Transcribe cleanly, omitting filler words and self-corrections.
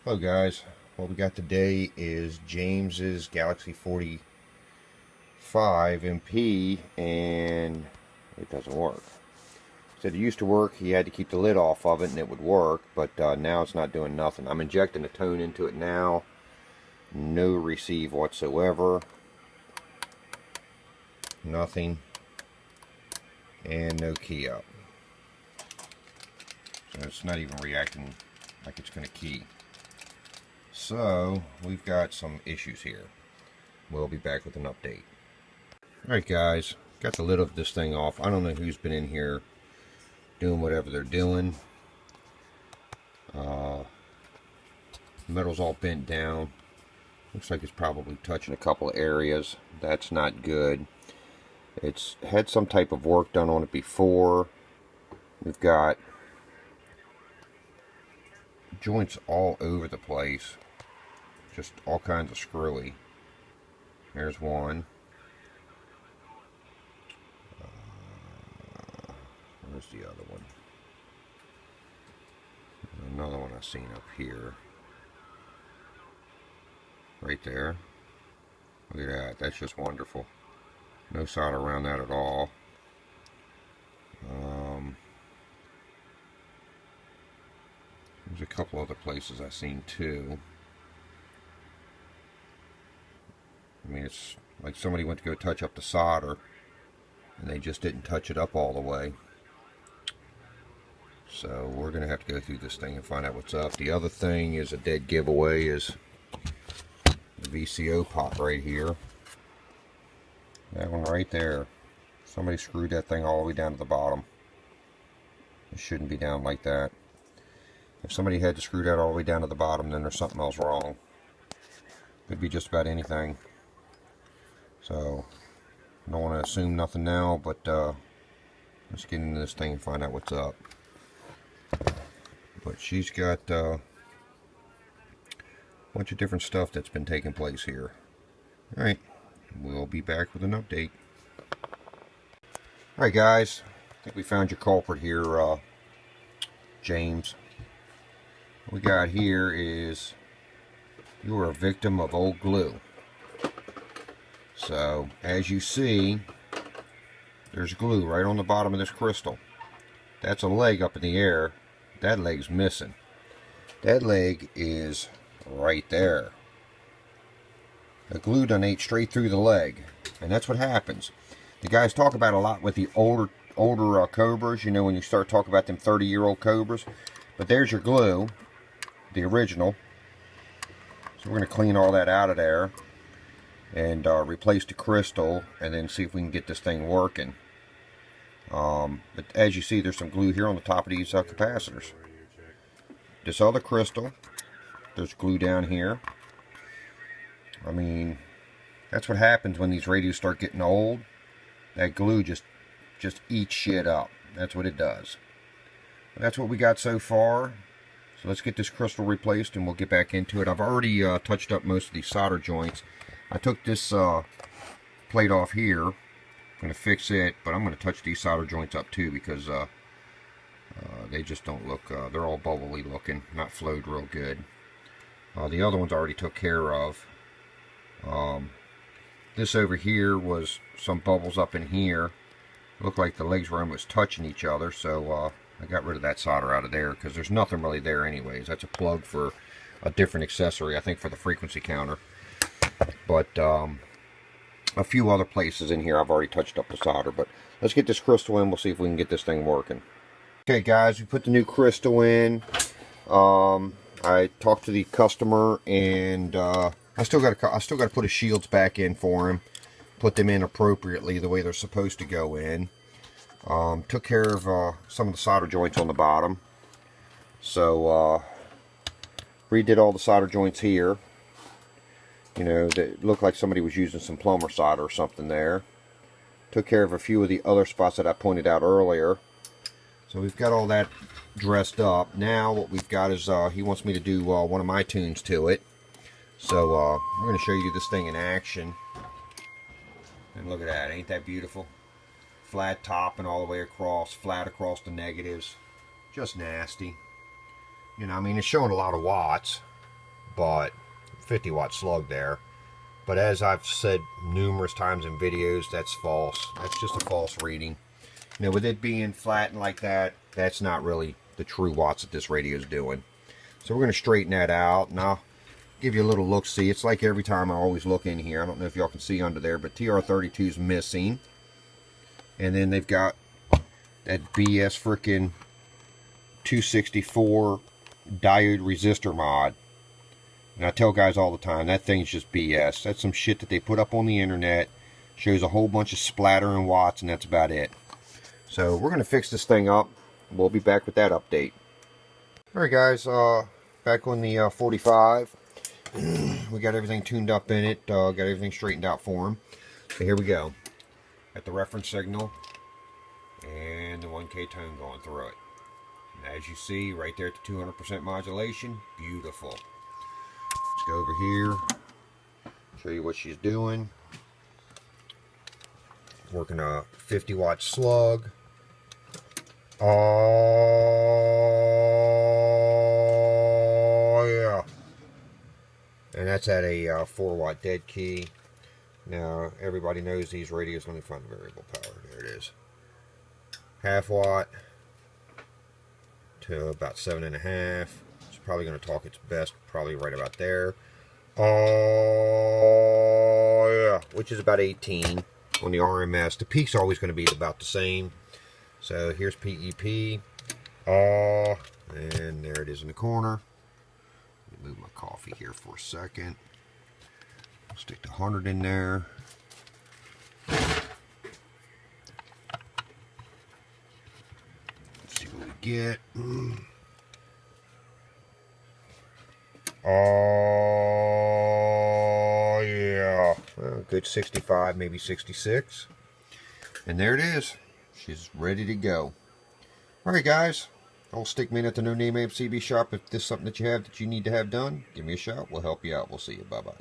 Hello guys, what we got today is James's Galaxy 45 MP and it doesn't work. He said it used to work, he had to keep the lid off of it and it would work, but now it's not doing nothing. I'm injecting a tone into it now, no receive whatsoever, nothing, and no key up. So it's not even reacting like it's going to key. So we've got some issues here. We'll be back with an update. Alright guys, got the lid of this thing off. I don't know who's been in here doing whatever they're doing. Metal's all bent down. Looks like it's probably touching a couple of areas. That's not good. It's had some type of work done on it before. We've got joints all over the place. Just all kinds of screwy. There's one. Where's the other one? Another one I've seen up here. Right there. Look at that. That's just wonderful. No solder around that at all. There's a couple other places I've seen too. I mean, it's like somebody went to go touch up the solder and they just didn't touch it up all the way. So we're going to have to go through this thing and find out what's up. The other thing is a dead giveaway is the VCO pot right here. That one right there. Somebody screwed that thing all the way down to the bottom. It shouldn't be down like that. If somebody had to screw that all the way down to the bottom, then there's something else wrong. Could be just about anything. So, I don't want to assume nothing now, but let's get into this thing and find out what's up. But she's got a bunch of different stuff that's been taking place here. Alright, we'll be back with an update. Alright guys, I think we found your culprit here, James. What we got here is you were a victim of old glue. So, as you see, there's glue right on the bottom of this crystal. That's a leg up in the air. That leg's missing. That leg is right there. The glue done ate straight through the leg. And that's what happens. The guys talk about a lot with the older Cobras, you know, when you start talking about them 30-year-old Cobras. But there's your glue, the original. So we're going to clean all that out of there and replace the crystal and then see if we can get this thing working. But as you see, there's some glue here on the top of these capacitors. This other crystal, there's glue down here. I mean, that's what happens when these radios start getting old. That glue just eats shit up. That's what it does. But that's what we got so far. So let's get this crystal replaced and we'll get back into it. I've already touched up most of these solder joints. I took this plate off here. I'm going to fix it, but I'm going to touch these solder joints up too because they just don't look, they're all bubbly looking, not flowed real good. The other ones I already took care of. This over here was some bubbles up in here. Looked like the legs were almost touching each other, so I got rid of that solder out of there because there's nothing really there anyways. That's a plug for a different accessory, I think for the frequency counter. But a few other places in here I've already touched up the solder, but let's get this crystal in. We'll see if we can get this thing working. Okay guys, we put the new crystal in. I talked to the customer and I still got to put his shields back in for him, put them in appropriately the way they're supposed to go in. Took care of some of the solder joints on the bottom, so redid all the solder joints here. You know, it looked like somebody was using some plumber solder or something there. Took care of a few of the other spots that I pointed out earlier. So we've got all that dressed up. Now what we've got is he wants me to do one of my tunes to it. So I'm going to show you this thing in action. And look at that, ain't that beautiful? Flat top and all the way across, flat across the negatives. Just nasty. You know, I mean, it's showing a lot of watts. but 50 watt slug there. But as I've said numerous times in videos, that's false. That's just a false reading. You know, with it being flat and like that, that's not really the true watts that this radio is doing. So we're going to straighten that out, and I'll give you a little look-see. It's like every time I always look in here. I don't know if y'all can see under there, but TR32 is missing. And then they've got that BS frickin' 264 diode resistor mod. And I tell guys all the time, that thing's just BS. That's some shit that they put up on the internet. Shows a whole bunch of splattering watts, and that's about it. So we're going to fix this thing up. We'll be back with that update. Alright guys, back on the 45. We got everything tuned up in it. Got everything straightened out for him. So here we go. Got the reference signal and the 1K tone going through it. And as you see, right there at the 200% modulation, beautiful. Let's go over here, show you what she's doing. Working a 50 watt slug. Oh yeah. And that's at a 4 watt dead key. Now everybody knows these radios. Let me find the variable power. There it is. Half watt to about 7.5. It's probably going to talk its best, probably right about there. Oh yeah, which is about 18 on the RMS. The peak's always going to be about the same. So here's PEP. And there it is in the corner. Let me move my coffee here for a second. Stick the 100 in there. Let's see what we get. Oh yeah, well, good 65, maybe 66. And there it is. She's ready to go. Alright guys, old Stickman at the No Name AFCB shop. If this is something that you have that you need to have done, give me a shout. We'll help you out. We'll see you. Bye bye.